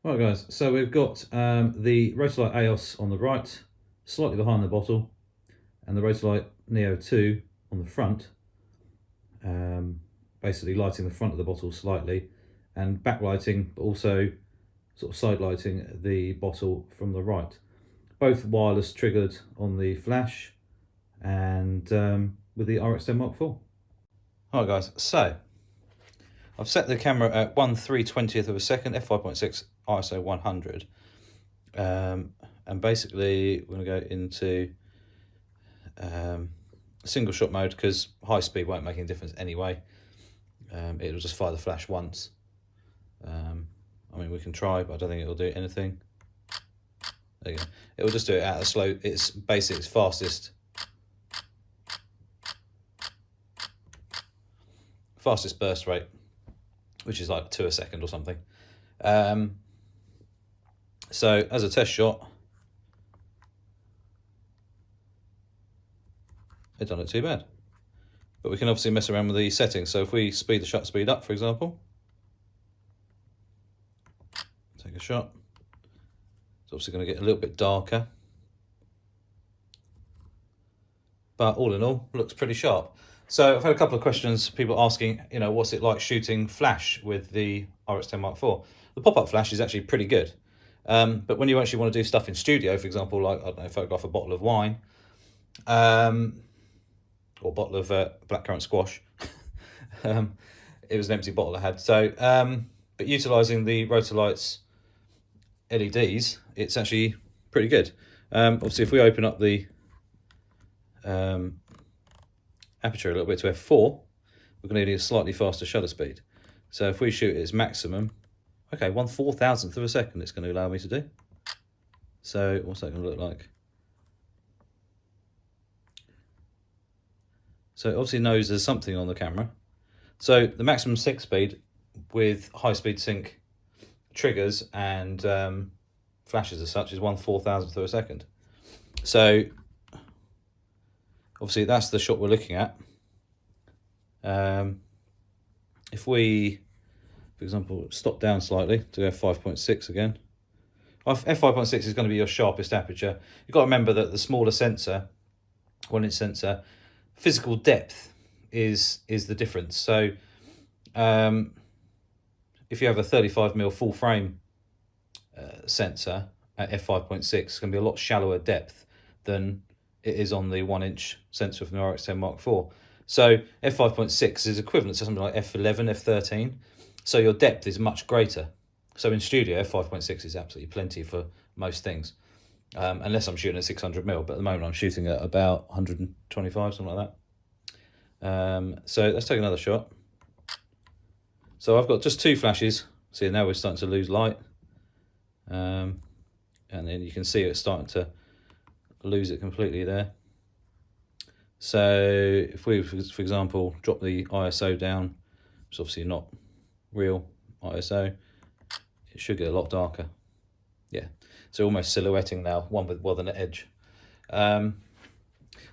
Right guys, so we've got the rotolight aeos on the right, slightly behind the bottle, and the rotolight neo 2 on the front, basically lighting the front of the bottle slightly and backlighting, but also sort of side lighting the bottle from the right. Both wireless triggered on the flash and with the Rx10 Mark IV. Alright guys, so I've set the camera at 1/320th of a second, f5.6 ISO 100. And basically we're going to go into single shot mode because high speed won't make any difference anyway. It'll just fire the flash once. I mean, we can try, but I don't think it'll do anything. There you go. It'll just do it at a slow, it's basically its fastest burst rate, which is like 2 a second or something. So as a test shot, it don't look too bad. But we can obviously mess around with the settings. So if we speed the shutter speed up, for example, take a shot, it's obviously going to get a little bit darker. But all in all, looks pretty sharp. So I've had a couple of questions, people asking, you know, what's it like shooting flash with the Rx10 Mark IV? The pop-up flash is actually pretty good. But when you actually want to do stuff in studio, for example, like, I don't know, photograph a bottle of wine, or a bottle of blackcurrant squash. It was an empty bottle I had. So, but utilising the Rotolight's LEDs, it's actually pretty good. Obviously, if we open up the aperture a little bit to f4, we're going to need a slightly faster shutter speed. So if we shoot its maximum, okay, 1/4000th of a second it's going to allow me to do. So what's that going to look like? So it obviously knows there's something on the camera. So the maximum sync speed with high speed sync triggers and flashes as such is 1/4000th of a second. So obviously that's the shot we're looking at. If we, for example, stop down slightly to f5.6 again, f5.6 is going to be your sharpest aperture. You've got to remember that the smaller sensor, 1-inch sensor, physical depth is the difference. So if you have a 35mm full frame sensor at f5.6, it's going to be a lot shallower depth than it is on the 1-inch sensor from the Rx10 Mark IV. So f5.6 is equivalent to something like f11, f13. So your depth is much greater. So in studio, f5.6 is absolutely plenty for most things, unless I'm shooting at 600mm. But at the moment, I'm shooting at about 125, something like that. So let's take another shot. So I've got just 2 flashes. See, now we're starting to lose light, and then you can see it's starting to lose it completely there. So if we, for example, drop the ISO down, it's obviously not real ISO, it should get a lot darker. Yeah, so almost silhouetting now, one with an edge.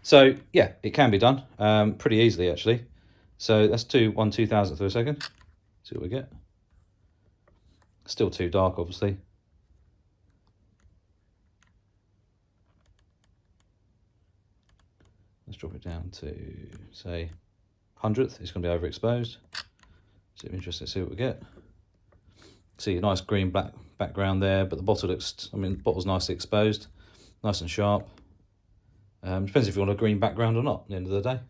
So yeah, it can be done pretty easily actually. So let's do 1/2000th of a second, see what we get. Still too dark, obviously. Let's drop it down to, say, 100th. It's going to be overexposed. So I'm interested to see what we get. See a nice green black background there, but the bottle looks, I mean, the bottle's nicely exposed, nice and sharp. Depends if you want a green background or not at the end of the day.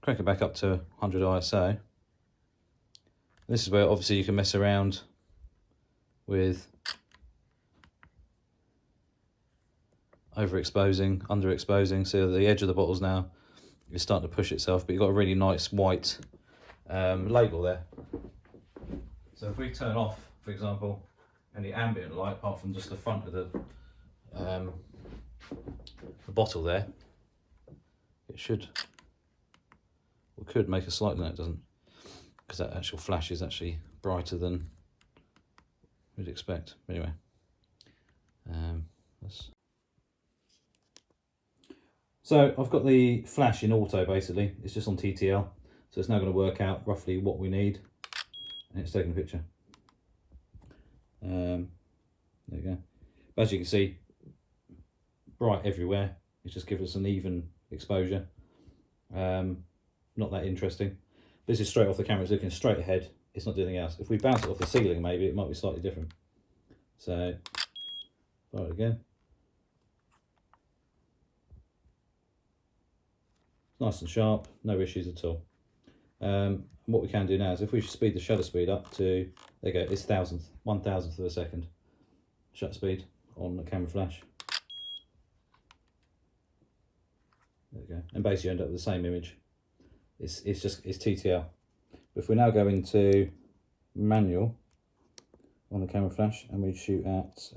Crank it back up to 100 ISO. This is where obviously you can mess around with overexposing, underexposing. So the edge of the bottles now is starting to push itself, but you've got a really nice white label there. So if we turn off, for example, any ambient light apart from just the front of the bottle there, it should, or could make a slight, no it doesn't, because that actual flash is actually brighter than we'd expect. Anyway, so I've got the flash in auto basically, it's just on TTL, so it's now going to work out roughly what we need, and it's taking a picture. There we go. But as you can see, bright everywhere. It just gives us an even exposure. Not that interesting. This is straight off the camera. It's looking straight ahead. It's not doing anything else. If we bounce it off the ceiling, maybe it might be slightly different. So, fire it again. Nice and sharp, no issues at all. What we can do now is if we speed the shutter speed up to, there you go, it's 1,000th of a second shutter speed on the camera flash. There we go, and basically you end up with the same image. It's TTL. But if we now go into manual on the camera flash and we shoot at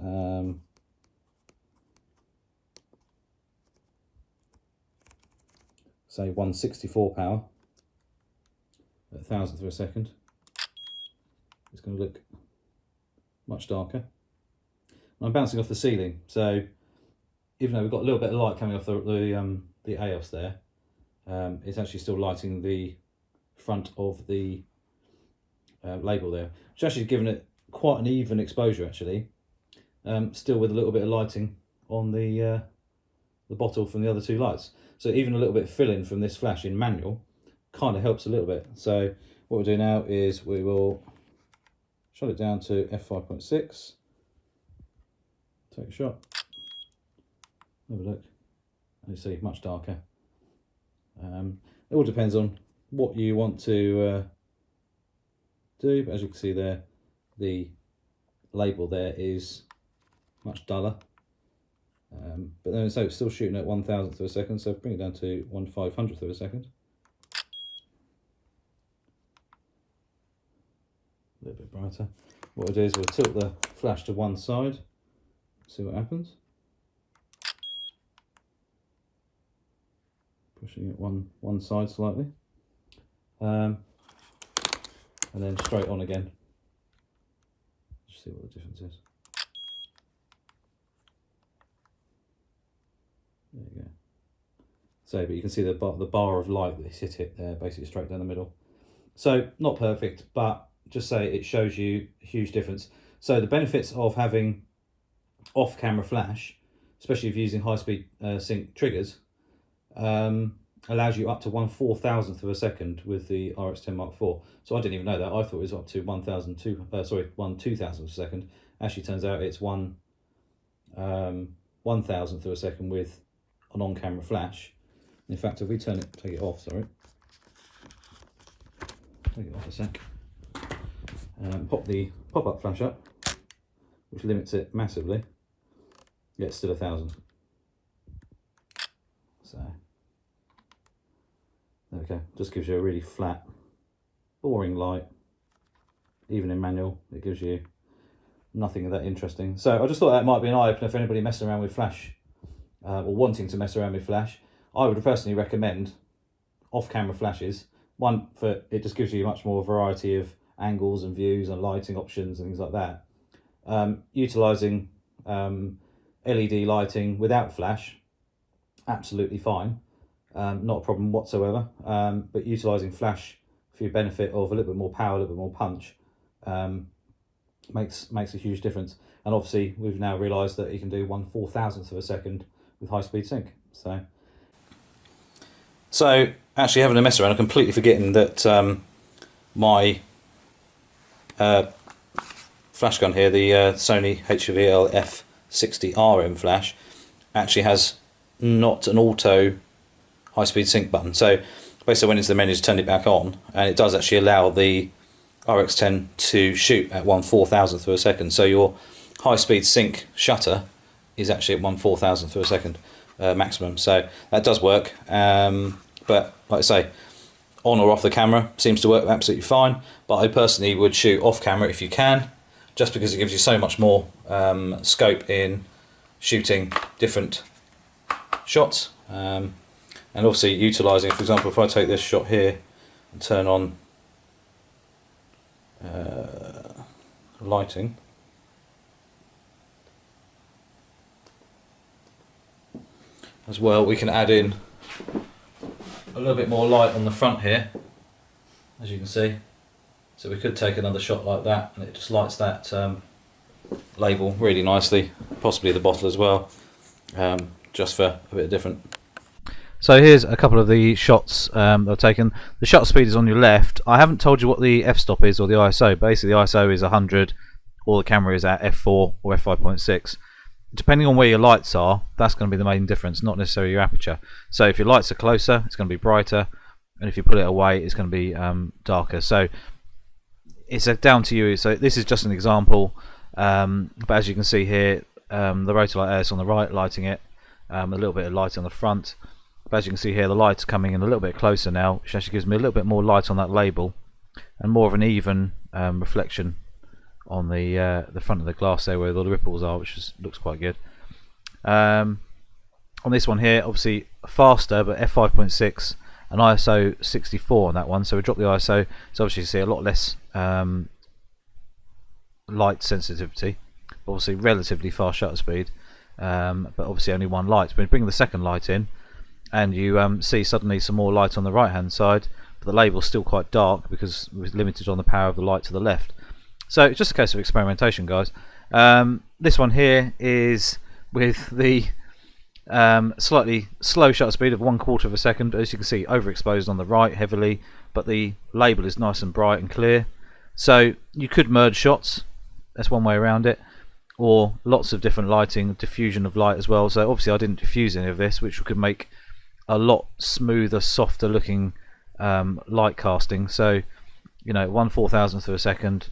say 164 power at 1,000th of a second, it's going to look much darker. I'm bouncing off the ceiling, so even though we've got a little bit of light coming off the aeos there, it's actually still lighting the front of the label there, which actually has given it quite an even exposure actually, still with a little bit of lighting on the bottle from the other two lights. So even a little bit of fill-in from this flash in manual kind of helps a little bit. So what we'll do now is we will shut it down to f5.6, take a shot, have a look, and you see much darker. It all depends on what you want to do, but as you can see there, the label there is much duller. But then so it's still shooting at 1,000th of a second, so bring it down to 1/500th of a second. A little bit brighter. What we'll do is we'll tilt the flash to one side, see what happens. Pushing it one side slightly. And then straight on again. Just see what the difference is. There you go. So, but you can see the bar of light that's hit it there, basically straight down the middle. So, not perfect, but just say it shows you a huge difference. So, the benefits of having off-camera flash, especially if you're using high-speed sync triggers, allows you up to 1/4000th of a second with the RX10 Mark IV. So I didn't even know that. I thought it was up to 1/2000th of a second. Actually, turns out it's 1/1000th of a second with an on-camera flash. In fact, if we take it off, take it off a sec, pop the pop-up flash up, which limits it massively. Yeah, it's still 1,000. So there we go. Just gives you a really flat, boring light. Even in manual, it gives you nothing that interesting. So I just thought that might be an eye-opener for anybody messing around with flash, or wanting to mess around with flash. I would personally recommend off-camera flashes. One, for it just gives you much more variety of angles and views and lighting options and things like that. Utilising LED lighting without flash, absolutely fine. Not a problem whatsoever. But utilising flash for your benefit of a little bit more power, a little bit more punch, makes a huge difference. And obviously we've now realised that you can do 1/4000th of a second with high-speed sync. So actually having a mess around, I'm completely forgetting that my flash gun here, the Sony Rx10iv flash, actually has not an auto high-speed sync button. So basically when it's the menu, just turn it back on, and it does actually allow the RX10 to shoot at 1/4000th of a second. So your high-speed sync shutter is actually at 1/4000th of a second maximum. So that does work. But like I say, on or off the camera seems to work absolutely fine. But I personally would shoot off camera if you can, just because it gives you so much more scope in shooting different shots. And obviously utilising, for example, if I take this shot here and turn on lighting, as well, we can add in a little bit more light on the front here, as you can see. So we could take another shot like that, and it just lights that label really nicely, possibly the bottle as well, just for a bit different. So here's a couple of the shots that I've taken. The shutter speed is on your left. I haven't told you what the f-stop is or the ISO. Basically the ISO is 100, or the camera is at f4 or f5.6. Depending on where your lights are, that's going to be the main difference, not necessarily your aperture. So if your lights are closer, it's going to be brighter, and if you put it away, it's going to be darker. So it's down to you. So this is just an example, but as you can see here, the rotolight aeos on the right lighting it, a little bit of light on the front. But as you can see here, the light's coming in a little bit closer now, which actually gives me a little bit more light on that label and more of an even reflection on the front of the glass there where the ripples are, which looks quite good. On this one here, obviously faster, but f5.6 and ISO 64 on that one. So we drop the ISO, so obviously you see a lot less light sensitivity, but obviously relatively fast shutter speed, but obviously only one light. When you bring the second light in, and you see suddenly some more light on the right hand side, but the label's still quite dark because we're limited on the power of the light to the left. So it's just a case of experimentation, guys. This one here is with the slightly slow shutter speed of 1/4 of a second. As you can see, overexposed on the right heavily, but the label is nice and bright and clear. So you could merge shots, that's one way around it, or lots of different lighting, diffusion of light as well. So obviously I didn't diffuse any of this, which could make a lot smoother, softer looking light casting. So, you know, 1/4000th of a second,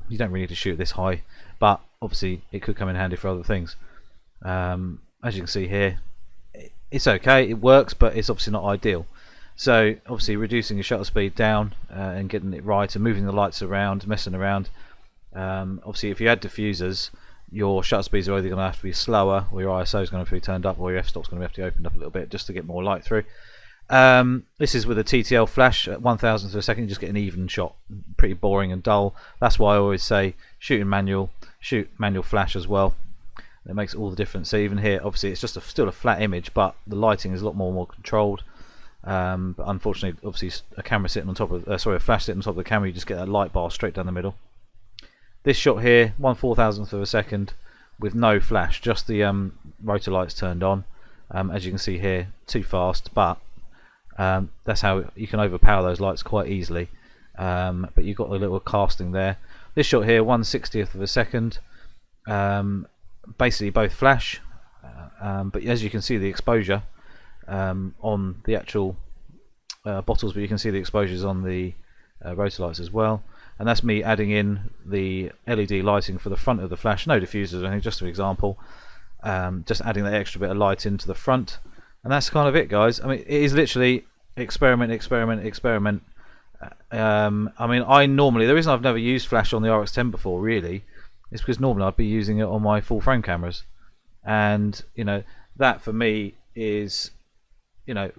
you don't really need to shoot this high, but obviously it could come in handy for other things. As you can see here, it's okay, it works, but it's obviously not ideal. So obviously reducing your shutter speed down and getting it right and moving the lights around, messing around. Obviously if you add diffusers, your shutter speeds are either going to have to be slower, or your ISO is going to have to be turned up, or your f-stop's going to have to be opened up a little bit just to get more light through. This is with a TTL flash at 1/1000th of a second. You just get an even shot, pretty boring and dull. That's why I always say shoot manual flash as well. It makes all the difference. So even here, obviously it's just still a flat image, but the lighting is a lot more controlled. But unfortunately, obviously a camera sitting on top of a flash sitting on top of the camera, you just get that light bar straight down the middle. This shot here, 1/4000th of a second with no flash, just the rotor lights turned on. As you can see here, too fast, but that's how you can overpower those lights quite easily. But you've got the little casting there. This shot here, 1/60th of a second, basically both flash, but as you can see the exposure on the actual bottles, but you can see the exposures on the rotor lights as well. And that's me adding in the LED lighting for the front of the flash, no diffusers or anything, just an example. Just adding that extra bit of light into the front, and that's kind of it, guys. I mean, it is literally experiment. I mean, the reason I've never used flash on the RX10 before really is because normally I'd be using it on my full frame cameras, and you know, that for me is, you know,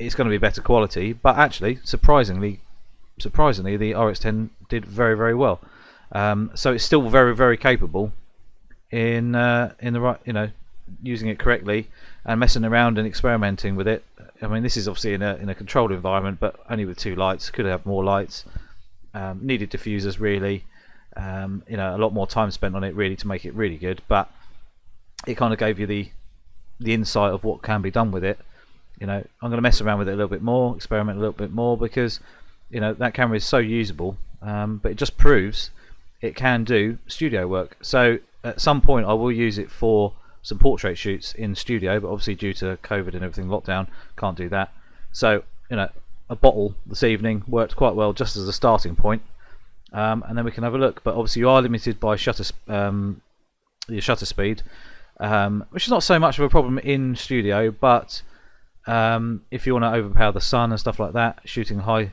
it's going to be better quality. But actually, surprisingly, the RX10 did very, very well. So it's still very, very capable in the right, you know, using it correctly and messing around and experimenting with it. I mean, this is obviously in a controlled environment, but only with 2 lights. Could have more lights. Needed diffusers really. You know, a lot more time spent on it really to make it really good. But it kind of gave you the insight of what can be done with it. You know, I'm going to mess around with it a little bit more, experiment a little bit more, because you know that camera is so usable. But it just proves it can do studio work. So at some point I will use it for some portrait shoots in studio, but obviously due to COVID and everything, lockdown, can't do that. So you know, a bottle this evening worked quite well just as a starting point, and then we can have a look. But obviously you are limited by your shutter speed, which is not so much of a problem in studio, but if you want to overpower the sun and stuff like that, shooting high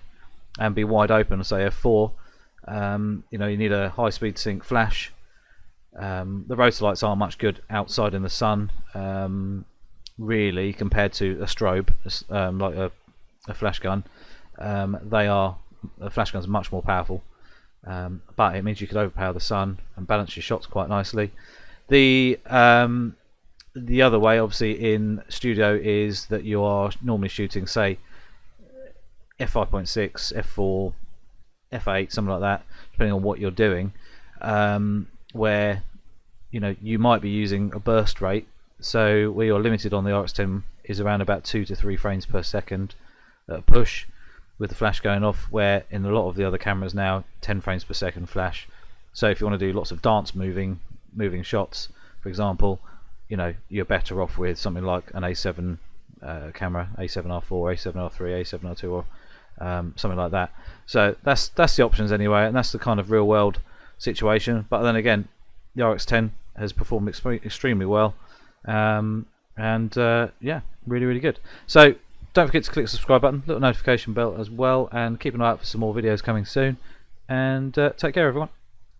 and be wide open, say f4, you know, you need a high speed sync flash. The rotor lights aren't much good outside in the sun, really, compared to a strobe, like a flash gun. A flash gun's much more powerful, but it means you could overpower the sun and balance your shots quite nicely. The other way, obviously, in studio is that you are normally shooting, say, f5.6, f4, f8, something like that, depending on what you're doing, where you might be using a burst rate. So where you're limited on the RX10 is around about 2 to 3 frames per second at a push, with the flash going off, where in a lot of the other cameras now 10 frames per second flash. So if you want to do lots of dance moving shots, for example, you're better off with something like an A7 camera, A7R4, A7R3, A7R2, or something like that. So that's the options anyway, and that's the kind of real world situation. But then again, the RX10 has performed extremely well, and yeah, really good. So don't forget to click the subscribe button, little notification bell as well, and keep an eye out for some more videos coming soon. And take care, everyone.